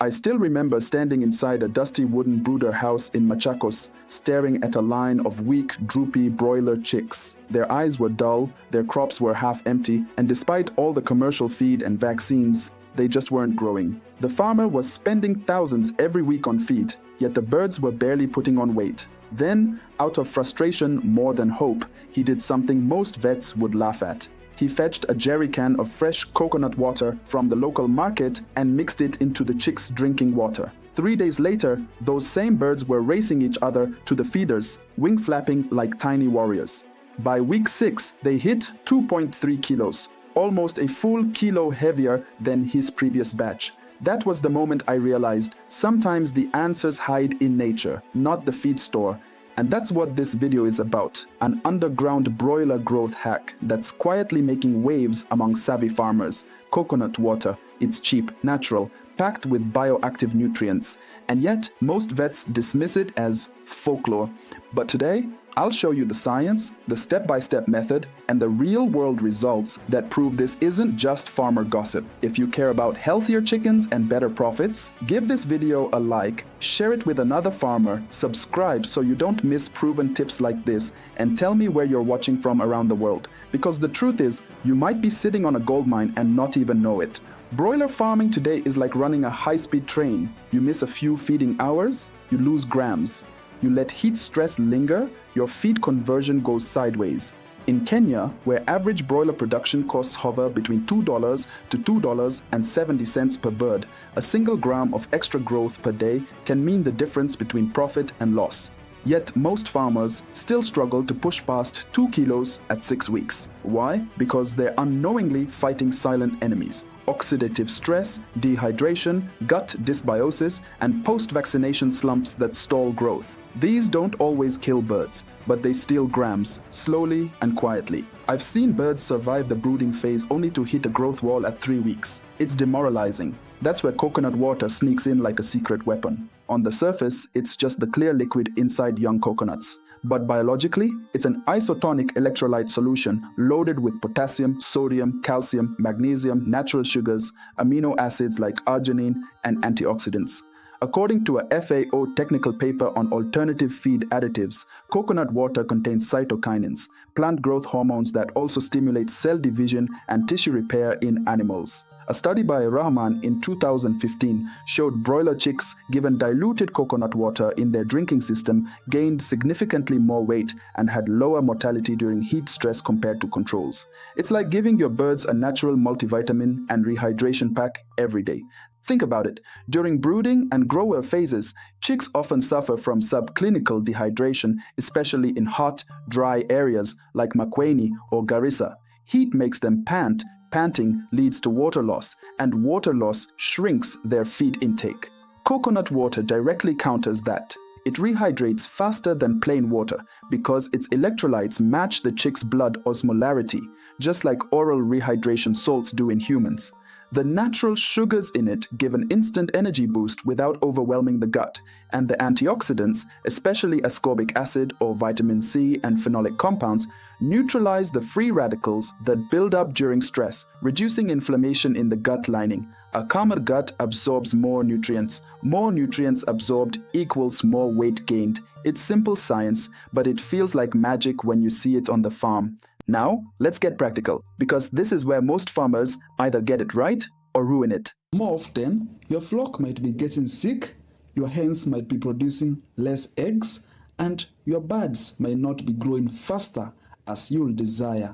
I still remember standing inside a dusty wooden brooder house in Machakos, staring at a line of weak, droopy broiler chicks. Their eyes were dull, their crops were half empty, and despite all the commercial feed and vaccines, they just weren't growing. The farmer was spending thousands every week on feed, yet the birds were barely putting on weight. Then, out of frustration more than hope, he did something most vets would laugh at. He fetched a jerry can of fresh coconut water from the local market and mixed it into the chicks' drinking water. 3 days later, those same birds were racing each other to the feeders, wing flapping like tiny warriors. By week 6, they hit 2.3 kilos, almost a full kilo heavier than his previous batch. That was the moment I realized sometimes the answers hide in nature, not the feed store. And that's what this video is about, an underground broiler growth hack that's quietly making waves among savvy farmers. Coconut water, it's cheap, natural, packed with bioactive nutrients. And yet, most vets dismiss it as folklore. But today, I'll show you the science, the step-by-step method, and the real-world results that prove this isn't just farmer gossip. If you care about healthier chickens and better profits, give this video a like, share it with another farmer, subscribe so you don't miss proven tips like this, and tell me where you're watching from around the world. Because the truth is, you might be sitting on a goldmine and not even know it. Broiler farming today is like running a high-speed train. You miss a few feeding hours, you lose grams. You let heat stress linger, your feed conversion goes sideways. In Kenya, where average broiler production costs hover between $2 to $2.70 per bird, a single gram of extra growth per day can mean the difference between profit and loss. Yet most farmers still struggle to push past 2 kilos at 6 weeks. Why? Because they're unknowingly fighting silent enemies. Oxidative stress, dehydration, gut dysbiosis, and post-vaccination slumps that stall growth. These don't always kill birds, but they steal grams, slowly and quietly. I've seen birds survive the brooding phase only to hit a growth wall at 3 weeks. It's demoralizing. That's where coconut water sneaks in like a secret weapon. On the surface, it's just the clear liquid inside young coconuts. But biologically, it's an isotonic electrolyte solution loaded with potassium, sodium, calcium, magnesium, natural sugars, amino acids like arginine, and antioxidants. According to a FAO technical paper on alternative feed additives, coconut water contains cytokinins, plant growth hormones that also stimulate cell division and tissue repair in animals. A study by Rahman in 2015 showed broiler chicks given diluted coconut water in their drinking system gained significantly more weight and had lower mortality during heat stress compared to controls. It's like giving your birds a natural multivitamin and rehydration pack every day. Think about it. During brooding and grower phases, chicks often suffer from subclinical dehydration, especially in hot, dry areas like Makueni or Garissa. Heat makes them pant. Panting leads to water loss, and water loss shrinks their feed intake. Coconut water directly counters that. It rehydrates faster than plain water because its electrolytes match the chick's blood osmolarity, just like oral rehydration salts do in humans. The natural sugars in it give an instant energy boost without overwhelming the gut, and the antioxidants, especially ascorbic acid or vitamin C and phenolic compounds, neutralize the free radicals that build up during stress, reducing inflammation in the gut lining. A calmer gut absorbs more nutrients. More nutrients absorbed equals more weight gained. It's simple science, but it feels like magic when you see it on the farm. Now, let's get practical, because this is where most farmers either get it right or ruin it. More often, your flock might be getting sick, your hens might be producing less eggs, and your birds might not be growing faster as you'll desire.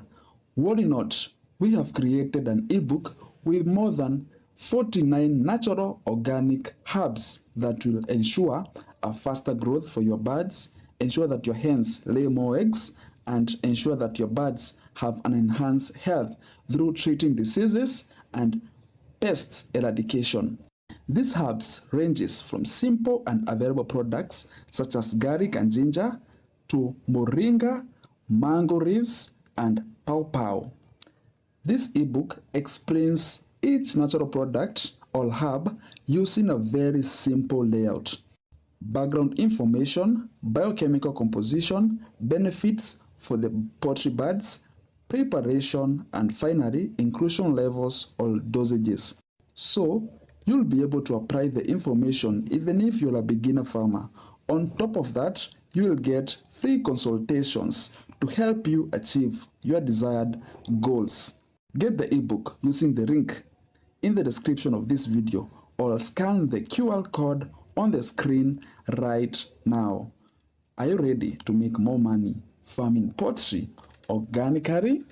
Worry not, we have created an ebook with more than 49 natural organic herbs that will ensure a faster growth for your birds, ensure that your hens lay more eggs, and ensure that your birds have an enhanced health through treating diseases and pest eradication. These herbs ranges from simple and available products such as garlic and ginger to moringa, mango leaves, and pawpaw. This ebook explains each natural product or herb using a very simple layout. Background information, biochemical composition, benefits for the poultry birds, preparation, and finally inclusion levels or dosages. So You'll be able to apply the information even if you're a beginner farmer. On top of that, you'll get free consultations to help you achieve your desired goals. Get the ebook using the link in the description of this video or scan the QR code on the screen right now. Are you ready to make more money farming poultry organically?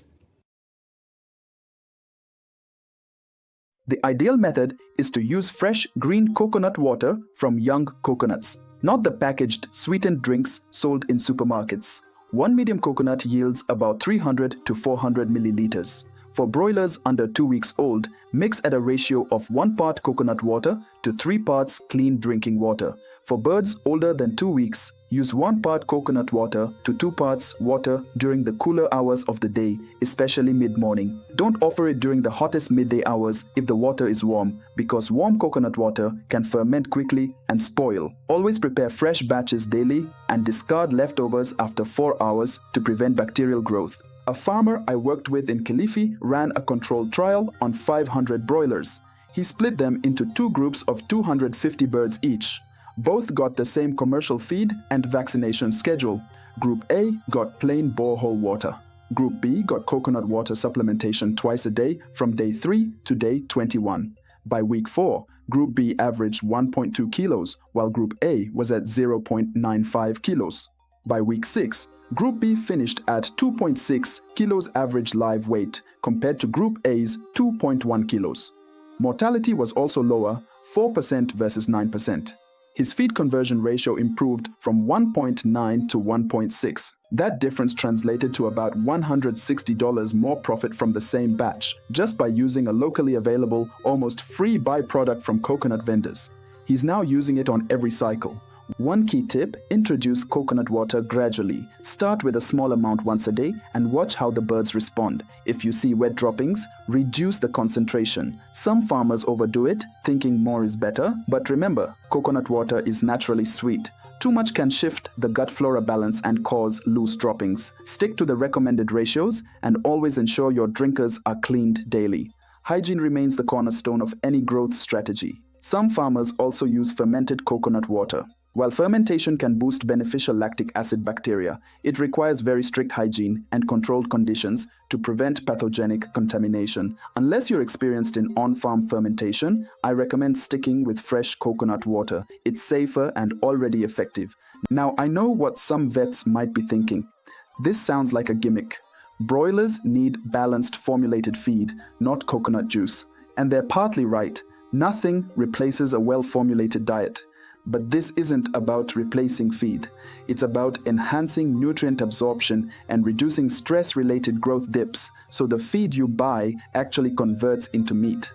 The ideal method is to use fresh green coconut water from young coconuts, not the packaged sweetened drinks sold in supermarkets. One medium coconut yields about 300 to 400 milliliters. For broilers under 2 weeks old, mix at a ratio of 1 part coconut water to 3 parts clean drinking water. For birds older than 2 weeks, use 1 part coconut water to 2 parts water during the cooler hours of the day, especially mid-morning. Don't offer it during the hottest midday hours if the water is warm, because warm coconut water can ferment quickly and spoil. Always prepare fresh batches daily and discard leftovers after 4 hours to prevent bacterial growth. A farmer I worked with in Kilifi ran a controlled trial on 500 broilers. He split them into 2 groups of 250 birds each. Both got the same commercial feed and vaccination schedule. Group A got plain borehole water. Group B got coconut water supplementation twice a day from day 3 to day 21. By week 4, Group B averaged 1.2 kilos, while Group A was at 0.95 kilos. By week 6, Group B finished at 2.6 kilos average live weight compared to Group A's 2.1 kilos. Mortality was also lower, 4% versus 9%. His feed conversion ratio improved from 1.9 to 1.6. That difference translated to about $160 more profit from the same batch, just by using a locally available, almost free byproduct from coconut vendors. He's now using it on every cycle. One key tip: introduce coconut water gradually. Start with a small amount once a day and watch how the birds respond. If you see wet droppings, reduce the concentration. Some farmers overdo it, thinking more is better, but remember, coconut water is naturally sweet. Too much can shift the gut flora balance and cause loose droppings. Stick to the recommended ratios and always ensure your drinkers are cleaned daily. Hygiene remains the cornerstone of any growth strategy. Some farmers also use fermented coconut water. While fermentation can boost beneficial lactic acid bacteria, it requires very strict hygiene and controlled conditions to prevent pathogenic contamination. Unless you're experienced in on-farm fermentation, I recommend sticking with fresh coconut water. It's safer and already effective. Now, I know what some vets might be thinking. This sounds like a gimmick. Broilers need balanced formulated feed, not coconut juice. And they're partly right. Nothing replaces a well-formulated diet. But this isn't about replacing feed. It's about enhancing nutrient absorption and reducing stress-related growth dips so the feed you buy actually converts into meat.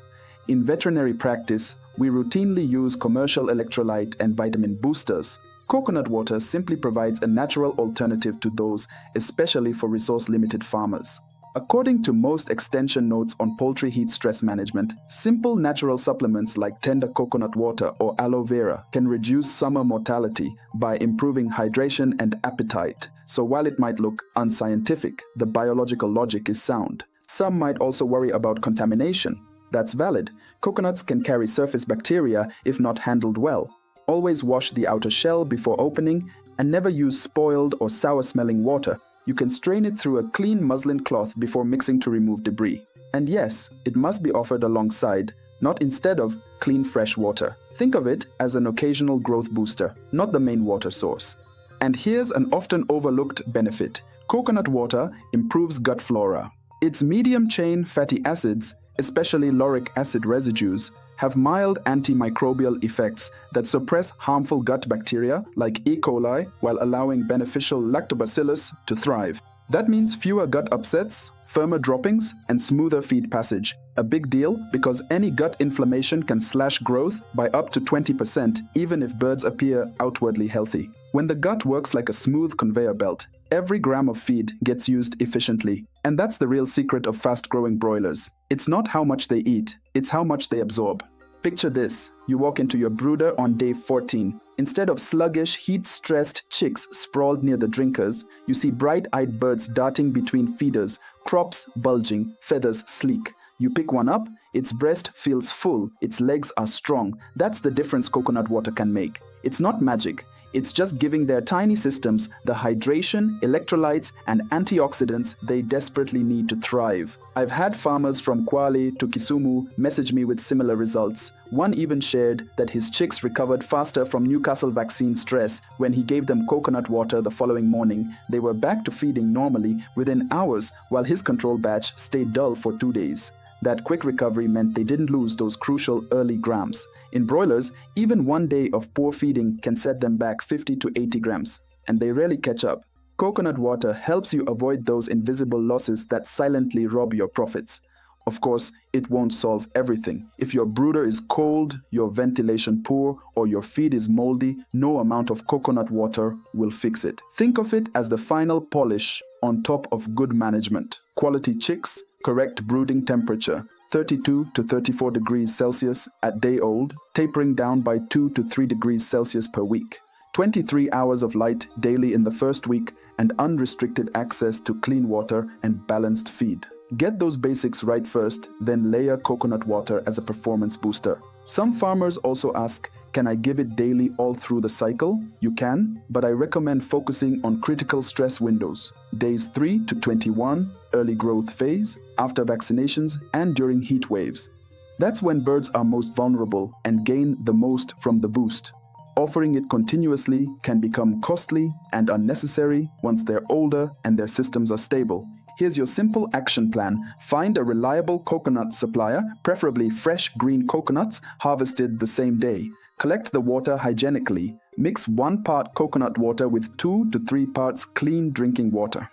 In veterinary practice, we routinely use commercial electrolyte and vitamin boosters. Coconut water simply provides a natural alternative to those, especially for resource-limited farmers. According to most extension notes on poultry heat stress management, simple natural supplements like tender coconut water or aloe vera can reduce summer mortality by improving hydration and appetite. So while it might look unscientific, the biological logic is sound. Some might also worry about contamination. That's valid. Coconuts can carry surface bacteria if not handled well. Always wash the outer shell before opening and never use spoiled or sour-smelling water. You can strain it through a clean muslin cloth before mixing to remove debris. And yes, it must be offered alongside, not instead of, clean fresh water. Think of it as an occasional growth booster, not the main water source. And here's an often overlooked benefit. Coconut water improves gut flora. Its medium-chain fatty acids, especially lauric acid residues, have mild antimicrobial effects that suppress harmful gut bacteria like E. coli while allowing beneficial lactobacillus to thrive. That means fewer gut upsets, firmer droppings, and smoother feed passage. A big deal because any gut inflammation can slash growth by up to 20% even if birds appear outwardly healthy. When the gut works like a smooth conveyor belt, every gram of feed gets used efficiently. And that's the real secret of fast-growing broilers. It's not how much they eat, it's how much they absorb. Picture this. You walk into your brooder on day 14. Instead of sluggish, heat-stressed chicks sprawled near the drinkers, you see bright-eyed birds darting between feeders, crops bulging, feathers sleek. You pick one up, Its breast feels full, its legs are strong. That's the difference coconut water can make. It's not magic. It's just giving their tiny systems the hydration, electrolytes, and antioxidants they desperately need to thrive. I've had farmers from Kwale to Kisumu message me with similar results. One even shared that his chicks recovered faster from Newcastle vaccine stress when he gave them coconut water the following morning. They were back to feeding normally within hours, while his control batch stayed dull for 2 days. That quick recovery meant they didn't lose those crucial early grams. In broilers, even 1 day of poor feeding can set them back 50 to 80 grams, and they rarely catch up. Coconut water helps you avoid those invisible losses that silently rob your profits. Of course, it won't solve everything. If your brooder is cold, your ventilation poor, or your feed is moldy, no amount of coconut water will fix it. Think of it as the final polish on top of good management. Quality chicks, correct brooding temperature, 32 to 34 degrees Celsius at day old, tapering down by 2 to 3 degrees Celsius per week. 23 hours of light daily in the first week, and unrestricted access to clean water and balanced feed. Get those basics right first, then layer coconut water as a performance booster. Some farmers also ask, can I give it daily all through the cycle? You can, but I recommend focusing on critical stress windows. Days 3 to 21, early growth phase, after vaccinations, and during heat waves. That's when birds are most vulnerable and gain the most from the boost. Offering it continuously can become costly and unnecessary once they're older and their systems are stable. Here's your simple action plan. Find a reliable coconut supplier, preferably fresh green coconuts harvested the same day. Collect the water hygienically. Mix 1 part coconut water with 2 to 3 parts clean drinking water.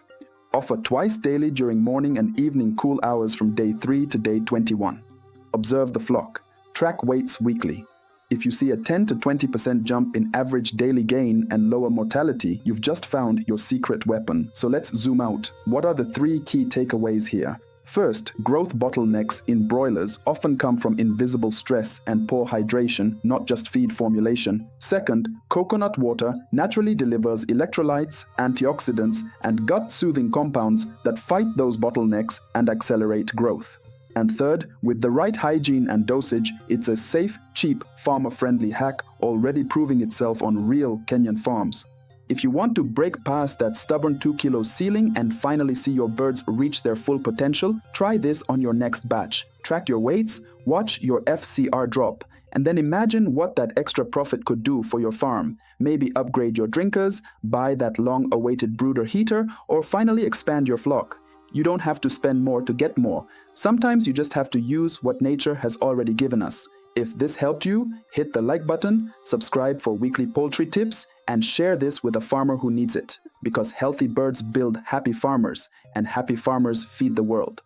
Offer twice daily during morning and evening cool hours from day 3 to day 21. Observe the flock. Track weights weekly. If you see a 10 to 20% jump in average daily gain and lower mortality, you've just found your secret weapon. So let's zoom out. What are the 3 key takeaways here? First, growth bottlenecks in broilers often come from invisible stress and poor hydration, not just feed formulation. Second, coconut water naturally delivers electrolytes, antioxidants, and gut-soothing compounds that fight those bottlenecks and accelerate growth. And third, with the right hygiene and dosage, it's a safe, cheap, farmer-friendly hack already proving itself on real Kenyan farms. If you want to break past that stubborn 2-kilo ceiling and finally see your birds reach their full potential, try this on your next batch. Track your weights, watch your FCR drop, and then imagine what that extra profit could do for your farm. Maybe upgrade your drinkers, buy that long-awaited brooder heater, or finally expand your flock. You don't have to spend more to get more. Sometimes you just have to use what nature has already given us. If this helped you, hit the like button, subscribe for weekly poultry tips, and share this with a farmer who needs it. Because healthy birds build happy farmers, and happy farmers feed the world.